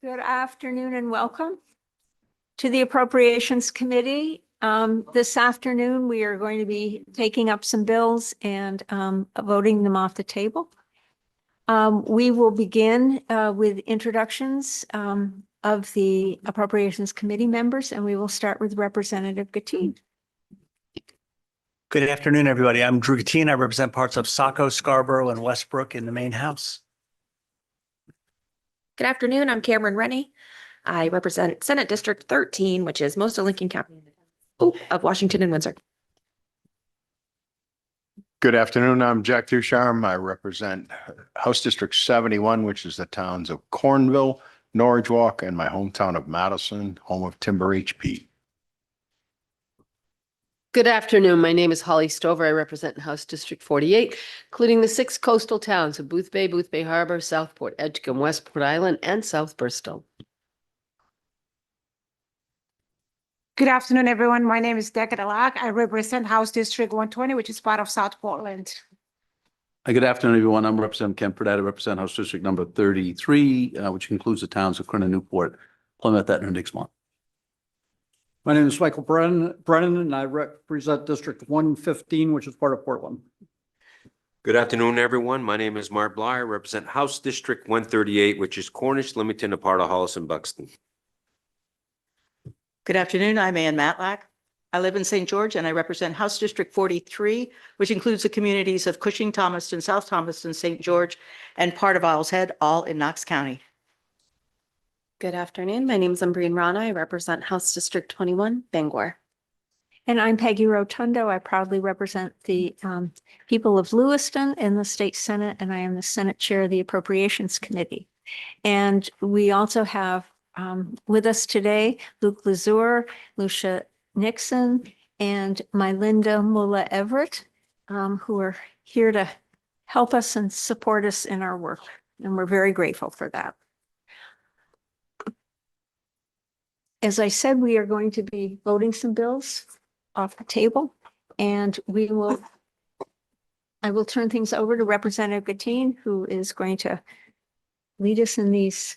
Good afternoon and welcome to the Appropriations Committee. This afternoon, we are going to be taking up some bills and voting them off the table. We will begin with introductions of the Appropriations Committee members, and we will start with Representative Gatine. Good afternoon, everybody. I'm Drew Gatine. I represent parts of Saco, Scarborough, and Westbrook in the main house. Good afternoon. I'm Cameron Rennie. I represent Senate District 13, which is most of Lincoln County of Washington and Windsor. Good afternoon. I'm Jack Ducharme. I represent House District 71, which is the towns of Cornville, Norridgewock, and my hometown of Madison, home of Timber HP. Good afternoon. My name is Holly Stover. I represent House District 48, including the 6 coastal towns of Boothbay Harbor, Southport, Edgecombe, Westport Island, and South Bristol. Good afternoon, everyone. My name is Deckard Alak. I represent House District 120, which is part of South Portland. Good afternoon, everyone. I'm Representative Ken Pradette. I represent House District number 33, which includes the towns of Corona, Newport, Plymouth, Etna, and Dixmont. My name is Michael Brennan, and I represent District 115, which is part of Portland. Good afternoon, everyone. My name is Mark Bly. I represent House District 138, which is Cornish, Leamington, a part of Hollis and Buxton. Good afternoon. I'm Ann Matlack. I live in St. George and I represent House District 43, which includes the communities of Cushing, Thomaston, South Thomaston, St. George, and part of Owl's Head, all in Knox County. Good afternoon. My name is Umbrian Rana. I represent House District 21, Bangor. And I'm Peggy Rotundo. I proudly represent the people of Lewiston in the State Senate, and I am the Senate Chair of the Appropriations Committee. And we also have with us today, Luke Lazur, Lucia Nixon, and my Linda Mulla Everett, who are here to help us and support us in our work. And we're very grateful for that. As I said, we are going to be voting some bills off the table, and I will turn things over to Representative Gatine, who is going to lead us in these.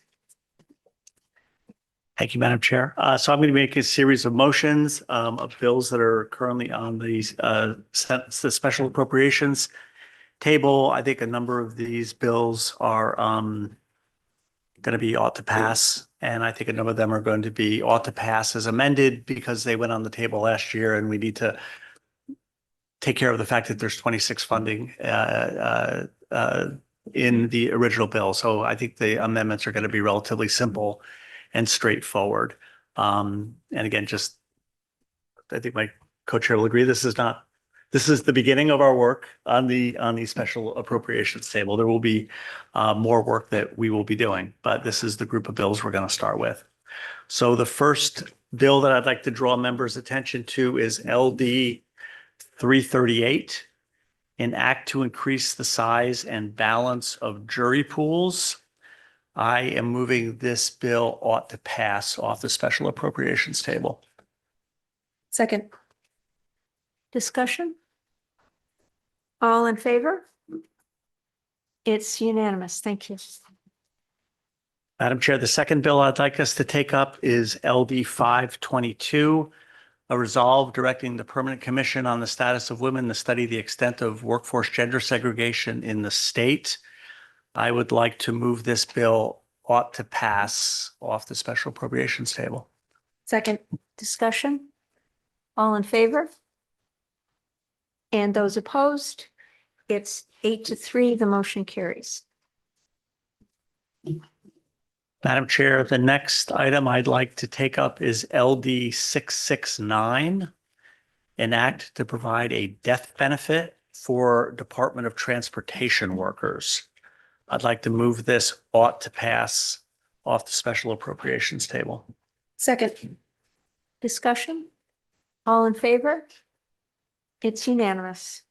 Thank you, Madam Chair. So I'm going to make a series of motions of bills that are currently on the special appropriations table. I think a number of these bills are going to be ought to pass. And I think a number of them are going to be ought to pass as amended because they went on the table last year and we need to take care of the fact that there's 26 funding in the original bill. So I think the amendments are going to be relatively simple and straightforward. And again, just, I think my co-chair will agree, this is the beginning of our work on the special appropriations table. There will be more work that we will be doing, but this is the group of bills we're going to start with. So the first bill that I'd like to draw members' attention to is LD 338, an act to increase the size and balance of jury pools. I am moving this bill ought to pass off the special appropriations table. Second. Discussion? All in favor? It's unanimous. Thank you. Madam Chair, the second bill I'd like us to take up is LD 522, a resolve directing the Permanent Commission on the Status of Women to study the extent of workforce gender segregation in the state. I would like to move this bill ought to pass off the special appropriations table. Second. Discussion? All in favor? And those opposed? It's 8-3. The motion carries. Madam Chair, the next item I'd like to take up is LD 669, an act to provide a death benefit for Department of Transportation workers. I'd like to move this ought to pass off the special appropriations table. Second. Discussion? All in favor? It's unanimous.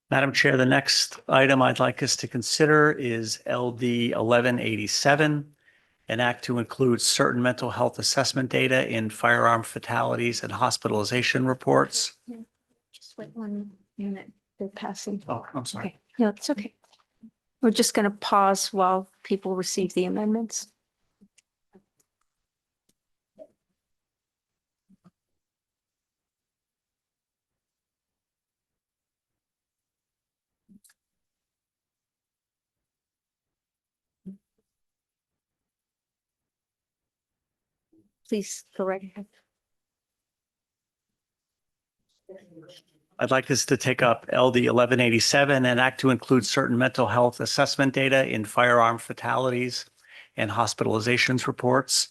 Madam Chair, the next item I'd like us to consider is LD 1187, an act to include certain mental health assessment data in firearm fatalities and hospitalization reports. Just wait 1 minute. They're passing. Oh, I'm sorry. Okay. No, it's okay. We're just going to pause while people receive the amendments. Please correct. I'd like us to take up LD 1187 and act to include certain mental health assessment data in firearm fatalities and hospitalizations reports.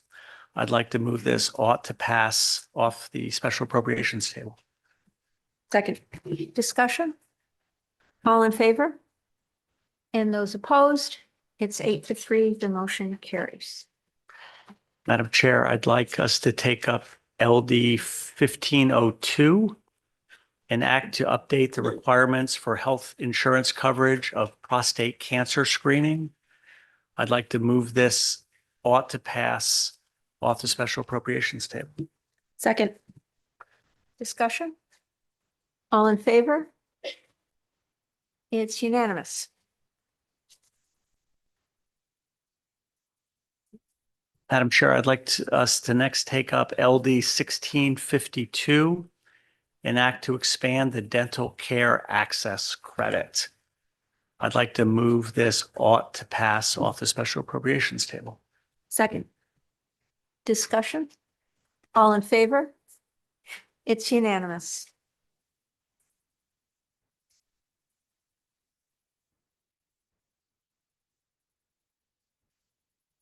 I'd like to move this ought to pass off the special appropriations table. Second. Discussion? All in favor? And those opposed? It's 8-3. The motion carries. Madam Chair, I'd like us to take up LD 1502 and act to update the requirements for health insurance coverage of prostate cancer screening. I'd like to move this ought to pass off the special appropriations table. Second. Discussion? All in favor? It's unanimous. Madam Chair, I'd like us to next take up LD 1652 and act to expand the dental care access credit. I'd like to move this ought to pass off the special appropriations table. Second. Discussion? All in favor? It's unanimous.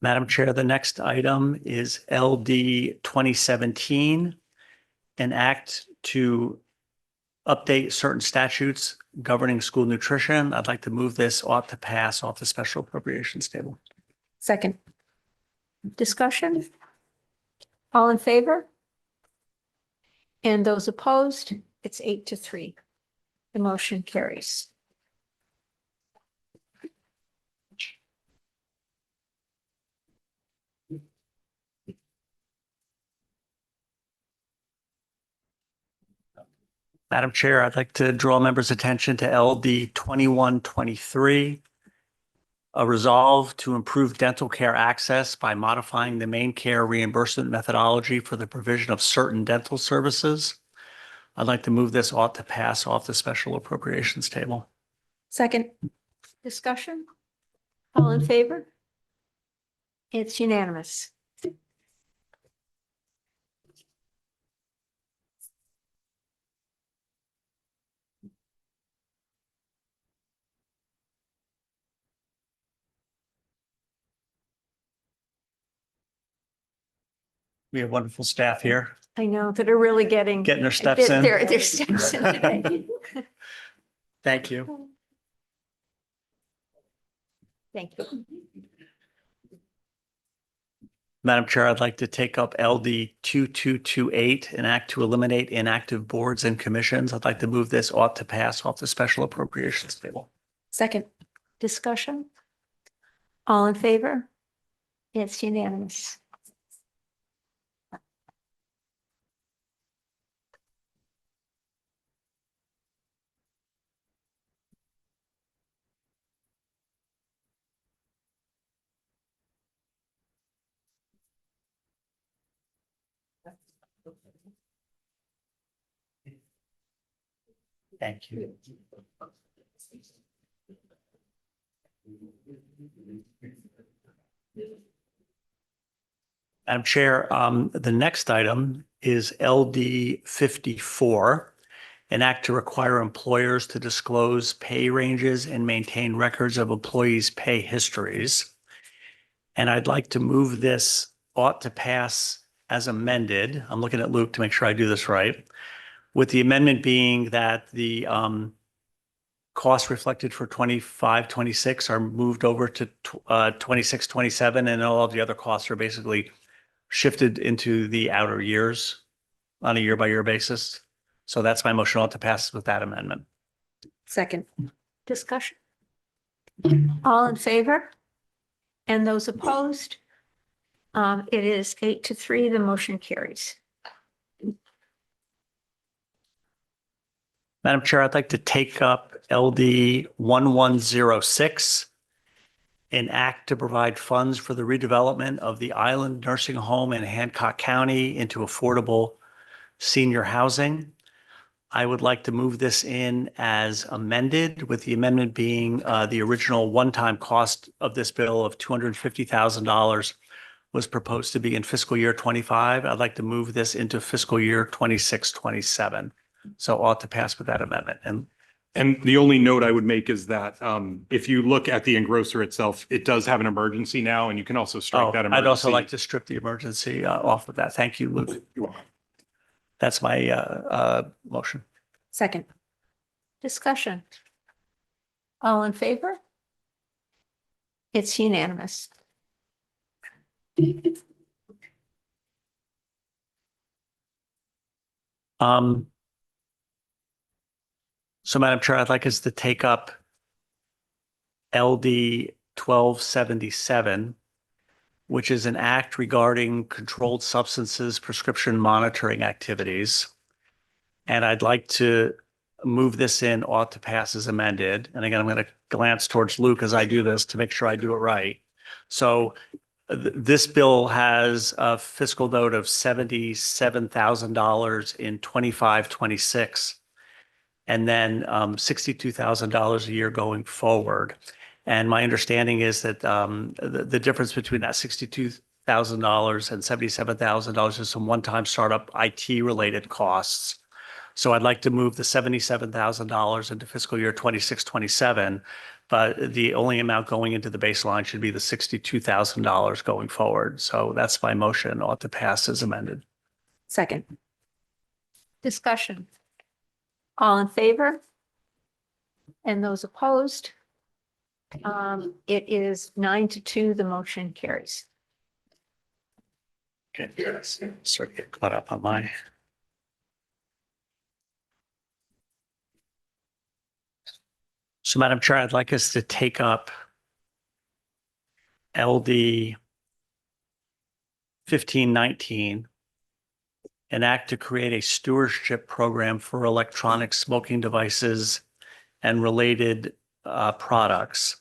Madam Chair, the next item is LD 2017, an act to update certain statutes governing school nutrition. I'd like to move this ought to pass off the special appropriations table. Second. Discussion? All in favor? And those opposed? It's 8-3. The motion carries. Madam Chair, I'd like to draw members' attention to LD 2123, a resolve to improve dental care access by modifying the main care reimbursement methodology for the provision of certain dental services. I'd like to move this ought to pass off the special appropriations table. Second. Discussion? All in favor? It's unanimous. We have wonderful staff here I know that are really getting getting their steps in. their steps in today. Thank you. Thank you. Madam Chair, I'd like to take up LD 2228, an act to eliminate inactive boards and commissions. I'd like to move this ought to pass off the special appropriations table. Second. Discussion? All in favor? It's unanimous. Thank you. Madam Chair, the next item is LD 54, an act to require employers to disclose pay ranges and maintain records of employees' pay histories. And I'd like to move this ought to pass as amended. I'm looking at Luke to make sure I do this right. With the amendment being that the costs reflected for 25, 26 are moved over to 26, 27, and all of the other costs are basically shifted into the outer years on a year-by-year basis. So that's my motion ought to pass with that amendment. Second. Discussion? All in favor? And those opposed? It is 8-3. The motion carries. Madam Chair, I'd like to take up LD 1106 an act to provide funds for the redevelopment of the Island Nursing Home in Hancock County into affordable senior housing. I would like to move this in as amended, with the amendment being the original one-time cost of this bill of $250,000 was proposed to be in fiscal year 25. I'd like to move this into fiscal year 26, 27. So ought to pass with that amendment. And the only note I would make is that if you look at the engrosser itself, it does have an emergency now, and you can also strike that emergency. I'd also like to strip the emergency off of that. Thank you, Luke. You're welcome. That's my motion. Second. Discussion. All in favor? It's unanimous. So Madam Chair, I'd like us to take up LD 1277, which is an act regarding controlled substances prescription monitoring activities. And I'd like to move this in, ought to pass as amended. And again, I'm going to glance towards Luke as I do this to make sure I do it right. So this bill has a fiscal note of $77,000 in 25-26, and then $62,000 a year going forward. And my understanding is that the difference between that $62,000 and $77,000 is some one-time startup IT related costs. So I'd like to move the $77,000 into fiscal year 26, 27, but the only amount going into the baseline should be the $62,000 going forward. So that's my motion, ought to pass as amended. Second. Discussion. All in favor? And those opposed? It is 9-2, the motion carries. Okay, start to get caught up on my. So Madam Chair, I'd like us to take up LD 1519, an act to create a stewardship program for electronic smoking devices and related products.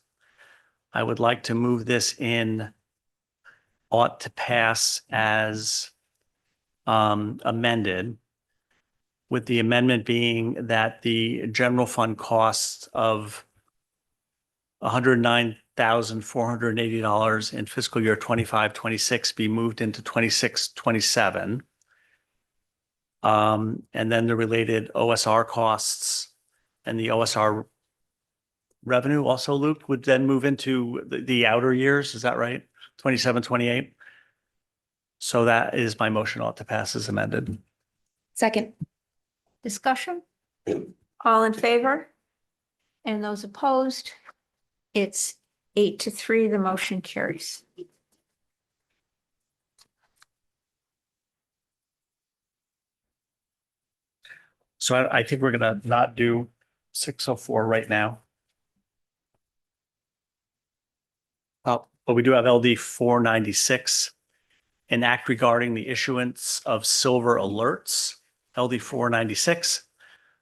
I would like to move this in, ought to pass as amended, with the amendment being that the general fund costs of $109,480 in fiscal year 25-26 be moved into 26-27. And then the related OSR costs and the OSR revenue also, Luke, would then move into the outer years. Is that right? 27, 28. So that is my motion, ought to pass as amended. Second. Discussion? All in favor? And those opposed? It's 8-3, the motion carries. So I think we're going to not do 604 right now. But we do have LD 496, an act regarding the issuance of silver alerts, LD 496.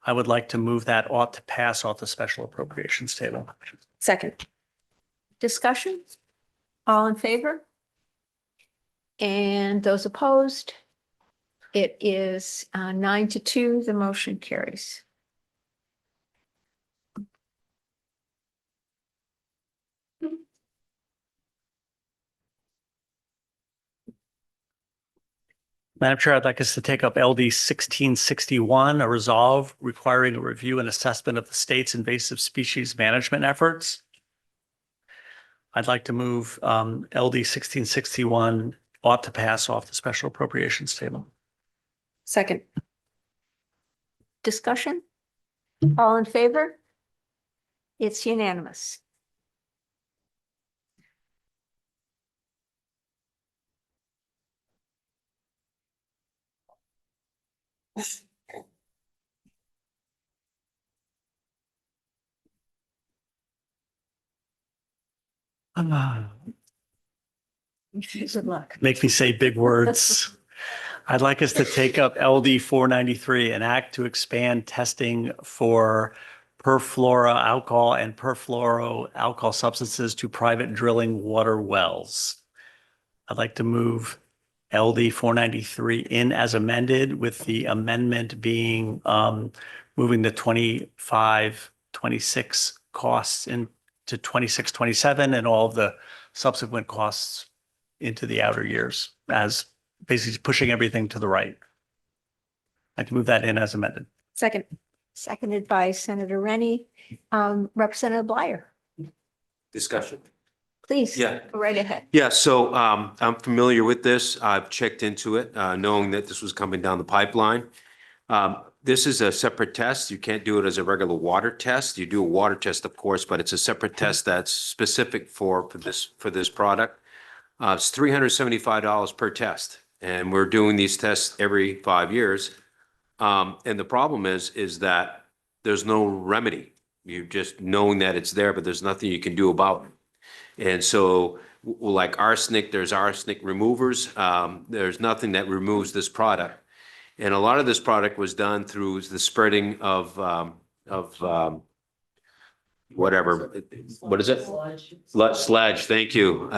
I would like to move that, ought to pass off the special appropriations table. Second. Discussion? All in favor? And those opposed? It is 9-2, the motion carries. Madam Chair, I'd like us to take up LD 1661, a resolve requiring a review and assessment of the state's invasive species management efforts. I'd like to move LD 1661, ought to pass off the special appropriations table. Second. Discussion? All in favor? It's unanimous. Good luck. Make me say big words. I'd like us to take up LD 493, an act to expand testing for perfluoroalkyl and perfluoroalkyl substances to private drilling water wells. I'd like to move LD 493 in as amended, with the amendment being moving the 25, 26 costs into 26, 27, and all of the subsequent costs into the outer years, as basically pushing everything to the right. I can move that in as amended. Second. Seconded by Senator Rennie. Representative Bleier, Discussion. please. Yeah. Go right ahead. Yeah, so I'm familiar with this. I've checked into it, knowing that this was coming down the pipeline. This is a separate test. You can't do it as a regular water test. You do a water test, of course, but it's a separate test that's specific for this product. It's $375 per test, and we're doing these tests every 5 years. And the problem is that there's no remedy. You just knowing that it's there, but there's nothing you can do about it. And so like arsenic, there's arsenic removers. There's nothing that removes this product. And a lot of this product was done through the spreading of whatever, what is it? Sludge, thank you.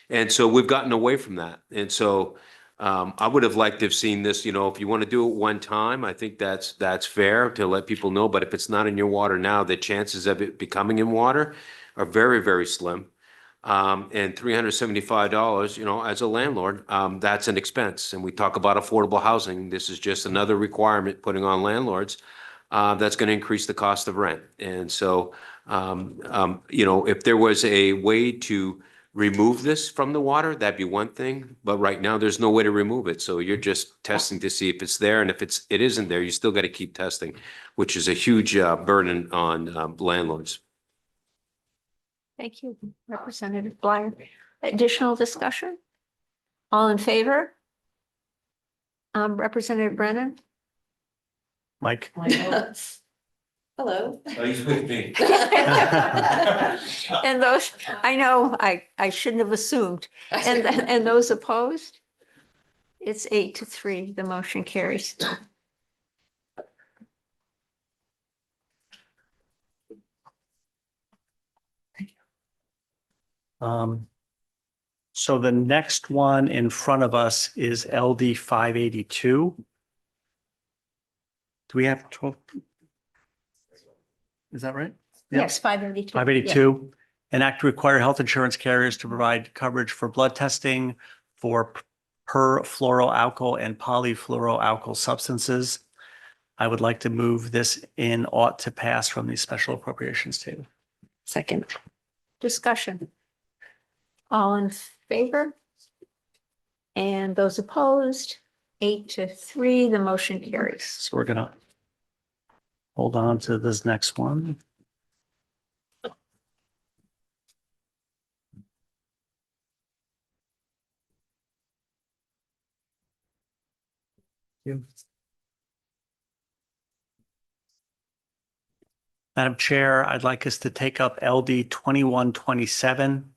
And so we've gotten away from that. And so I would have liked to have seen this, if you want to do it one time, I think that's fair to let people know. But if it's not in your water now, the chances of it becoming in water are very, very slim. And $375, as a landlord, that's an expense. And we talk about affordable housing. This is just another requirement putting on landlords that's going to increase the cost of rent. And so, if there was a way to remove this from the water, that'd be one thing. But right now, there's no way to remove it. So you're just testing to see if it's there. And if it isn't there, you still got to keep testing, which is a huge burden on landlords. Thank you, Representative Bleier. Additional discussion? All in favor? Representative Brennan? Mike? Hello. Oh, he's with me. And those, I know, I shouldn't have assumed. And those opposed? It's 8-3, the motion carries. So the next one in front of us is LD 582. Do we have 12? Is that right? Yep. Yes, 582. 582, an act to require health insurance carriers to provide coverage for blood testing for perfluoroalkyl and polyfluoroalkyl substances. I would like to move this in ought to pass from the special appropriations table. Second. Discussion. All in favor? And those opposed? 8-3, the motion carries. So we're gonna hold on to this next one. Madam Chair, I'd like us to take up LD 2127,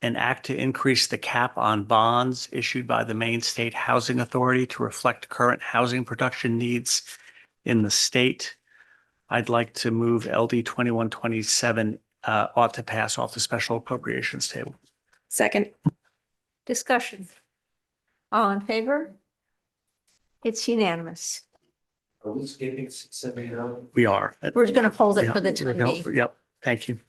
an act to increase the cap on bonds issued by the Maine State Housing Authority to reflect current housing production needs in the state. I'd like to move LD 2127 ought to pass off the special appropriations table. Second. Discussion. All in favor? It's unanimous. Are we skipping 679? We are. We're going to hold it Yeah, for the we're time gonna- being. Yep, thank you.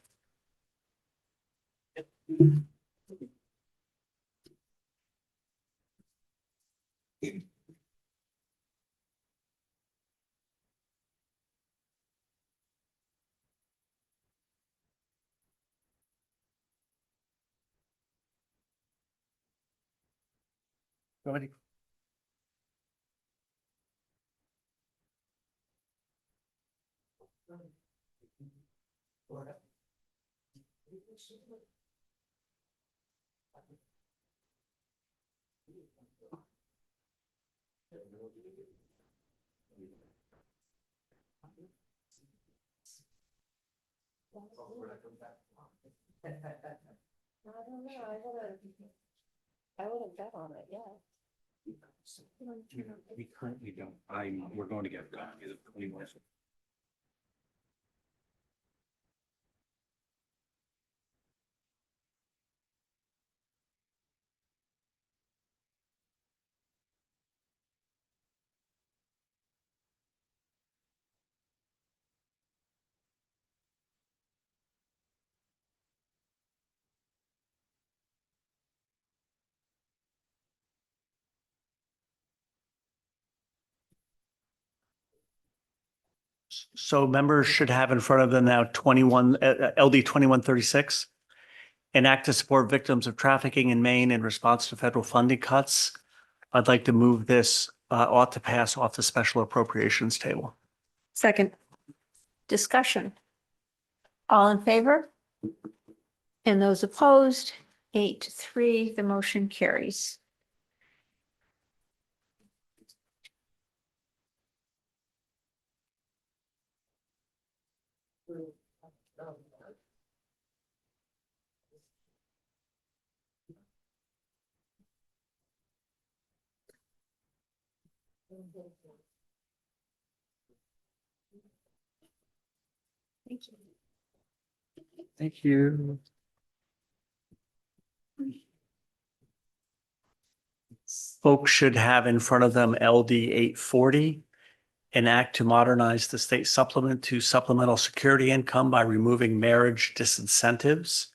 Go ahead. I would have bet on it, yeah. We currently don't, we're going to get a copy of the 21. So members should have in front of them now 21, LD 2136. An act to support victims of trafficking in Maine in response to federal funding cuts. I'd like to move this ought to pass off the special appropriations table. Second. Discussion. All in favor? And those opposed? 8-3, the motion carries. Thank you. Thank you. Folks should have in front of them LD 840. An act to modernize the state supplement to supplemental security income by removing marriage disincentives.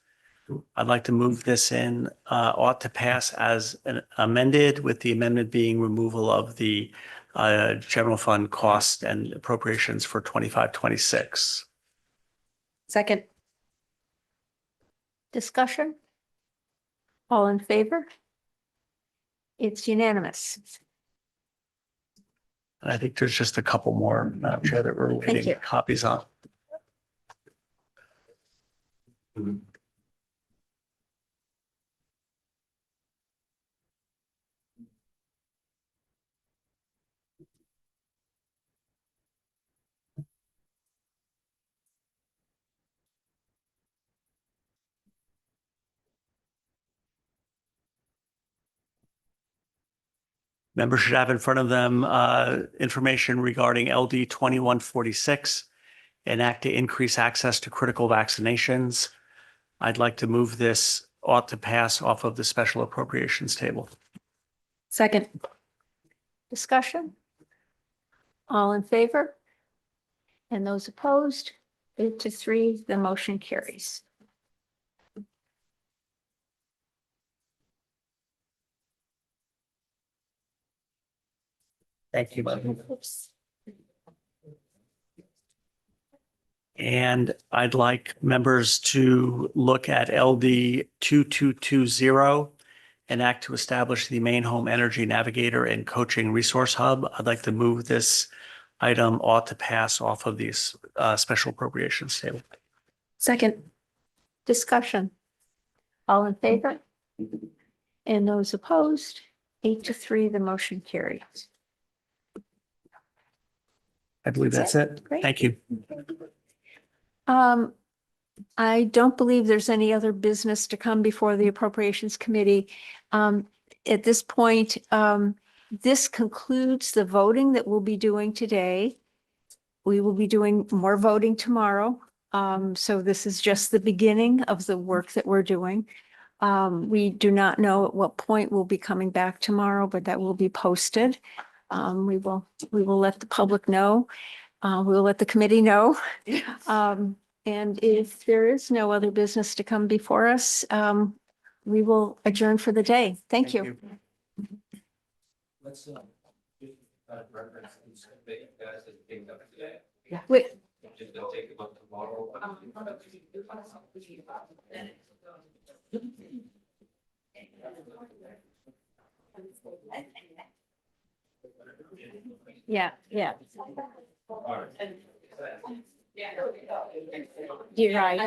I'd like to move this in, ought to pass as an amended, with the amendment being removal of the general fund cost and appropriations for 25-26. Second. Discussion? All in favor? It's unanimous. And I think there's just a couple more, Madam Chair, that we're waiting you. copies on. Members should have in front of them information regarding LD 2146, an act to increase access to critical vaccinations. I'd like to move this ought to pass off of the special appropriations table. Second. Discussion? All in favor? And those opposed? 8-3, the motion carries. Thank you, Madam. And I'd like members to look at LD 2220, an act to establish the Maine Home Energy Navigator and Coaching Resource Hub. I'd like to move this item ought to pass off of these special appropriations table. Second. Discussion? All in favor? And those opposed? 8-3, the motion carries. I believe that's it. Great. Thank you. I don't believe there's any other business to come before the Appropriations Committee. At this point, this concludes the voting that we'll be doing today. We will be doing more voting tomorrow. So this is just the beginning of the work that we're doing. We do not know at what point we'll be coming back tomorrow, but that will be posted. We will let the public know. We'll let the committee know. And if there is no other business to come before us, we will adjourn for the day. Thank you. Let's reference these that you guys have picked up today. Wait, Just gonna take them up tomorrow. yeah. You're right.